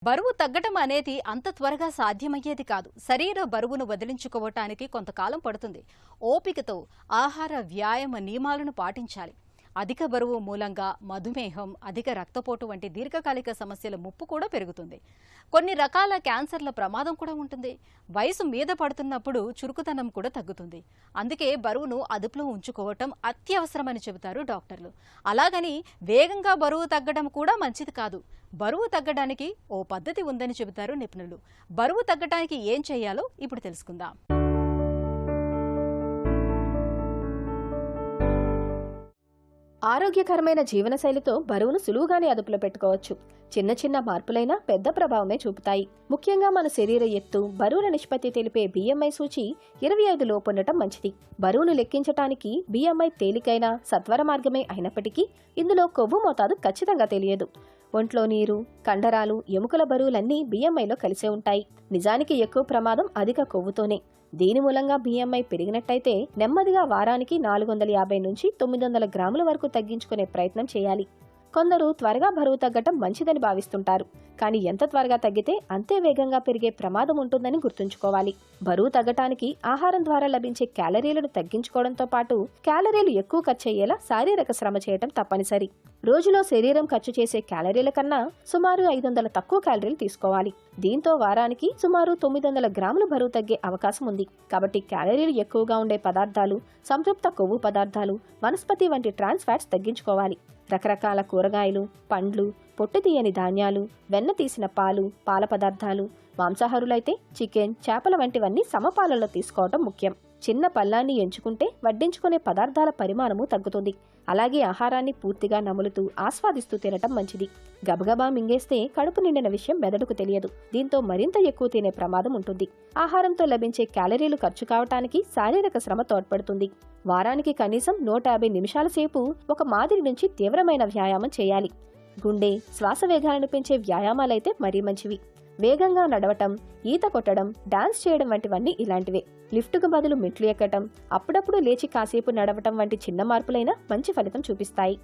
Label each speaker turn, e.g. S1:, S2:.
S1: బరువు తగ్గటం అనేది అంత త్వరగా సాధ్యమయ్యేది కాదు. శరీర బరువును వదిలించుకోవటానికి కొంతకాలం పడుతుంది. ఓపికతో ఆహార వ్యాయామ నియమాలను పాటించాలి. అధిక బరువు మూలంగా మధుమేహం, అధిక రక్తపోటు వంటి దీర్ఘకాలిక సమస్యల ముప్పు కూడా పెరుగుతుంది. కొన్ని రకాల క్యాన్సర్ల ప్రమాదం కూడా ఉంటుంది. వయసు మీద పడుతున్నప్పుడు చురుకుతనం కూడా తగ్గుతుంది. అందుకే బరువును అదుపులో ఉంచుకోవటం అత్యవసరమని చెబుతారు డాక్టర్లు. అలాగని వేగంగా బరువు తగ్గడం కూడా మంచిది కాదు. బరువు తగ్గడానికి ఓ పద్ధతి ఉందని చెబుతారు నిపుణులు. బరువు తగ్గడానికి ఏం చేయాలో ఇప్పుడు తెలుసుకుందాం.
S2: ఆరోగ్యకరమైన జీవనశైలితో బరువును సులువుగానే అదుపులో పెట్టుకోవచ్చు. చిన్న చిన్న మార్పులైనా పెద్ద ప్రభావమే చూపుతాయి. ముఖ్యంగా మన శరీర ఎత్తు, బరువుల నిష్పత్తి తెలిపే BMI సూచి 25 లోపు ఉండటం మంచిది. బరువును లెక్కించటానికి BMI తేలికైన సత్వర మార్గమే అయినప్పటికీ ఇందులో కొవ్వు మోతాదు ఖచ్చితంగా తెలియదు. ఒంట్లో నీరు, కండరాలు, ఎముకల బరువులన్నీ BMIలో కలిసే ఉంటాయి. నిజానికి ఎక్కువ ప్రమాదం అధిక కొవ్వుతోనే. దీని మూలంగా BMI పెరిగినట్టయితే నెమ్మదిగా వారానికి 450 నుంచి 900 గ్రాముల వరకు తగ్గించుకునే ప్రయత్నం చేయాలి. కొందరు త్వరగా బరువు తగ్గటం మంచిదని భావిస్తుంటారు. కానీ ఎంత త్వరగా తగ్గితే అంతే వేగంగా పెరిగే ప్రమాదం ఉంటుందని గుర్తుంచుకోవాలి. బరువు తగ్గటానికి ఆహారం ద్వారా లభించే క్యాలరీలను తగ్గించుకోవడంతో పాటు క్యాలరీలు ఎక్కువ ఖర్చయ్యేలా శారీరక శ్రమ చేయటం తప్పనిసరి. రోజులో శరీరం ఖర్చు చేసే క్యాలరీల కన్నా సుమారు 500 తక్కువ క్యాలరీలు తీసుకోవాలి. దీంతో వారానికి సుమారు 900 గ్రాముల బరువు తగ్గే అవకాశం ఉంది. కాబట్టి క్యాలరీలు ఎక్కువగా ఉండే పదార్థాలు, సంతృప్త కొవ్వు పదార్థాలు, వనస్పతి వంటి ట్రాన్స్ ఫ్యాట్స్ తగ్గించుకోవాలి. రకరకాల కూరగాయలు, పండ్లు, పొట్టు తీయని ధాన్యాలు, వెన్న తీసిన పాలు, పాల పదార్థాలు, మాంసాహారులైతే చికెన్, చేపల వంటివన్నీ సమపాలలో తీసుకోవటం ముఖ్యం. చిన్న పళ్ళాన్ని ఎంచుకుంటే వడ్డించుకునే పదార్థాల పరిమాణము తగ్గుతుంది. అలాగే ఆహారాన్ని పూర్తిగా నములుతూ ఆస్వాదిస్తూ తినటం మంచిది. గబగబా మింగేస్తే కడుపు నిండిన విషయం మెదడుకు తెలియదు. దీంతో మరింత ఎక్కువ తినే ప్రమాదం ఉంటుంది. ఆహారంతో లభించే క్యాలరీలు ఖర్చు కావటానికి శారీరక శ్రమ తోడ్పడుతుంది. వారానికి కనీసం 150 నిమిషాల సేపు ఒక మాదిరి నుంచి తీవ్రమైన వ్యాయామం చేయాలి. గుండె, శ్వాస వేగాలను పెంచే వ్యాయామాలైతే మరీ మంచివి. వేగంగా నడవటం, ఈత కొట్టడం, డాన్స్ చేయడం వంటివన్నీ ఇలాంటివే. లిఫ్టుకు బదులు మెట్లు ఎక్కటం, అప్పుడప్పుడు లేచి కాసేపు నడవటం వంటి చిన్న మార్పులైనా మంచి ఫలితం చూపిస్తాయి.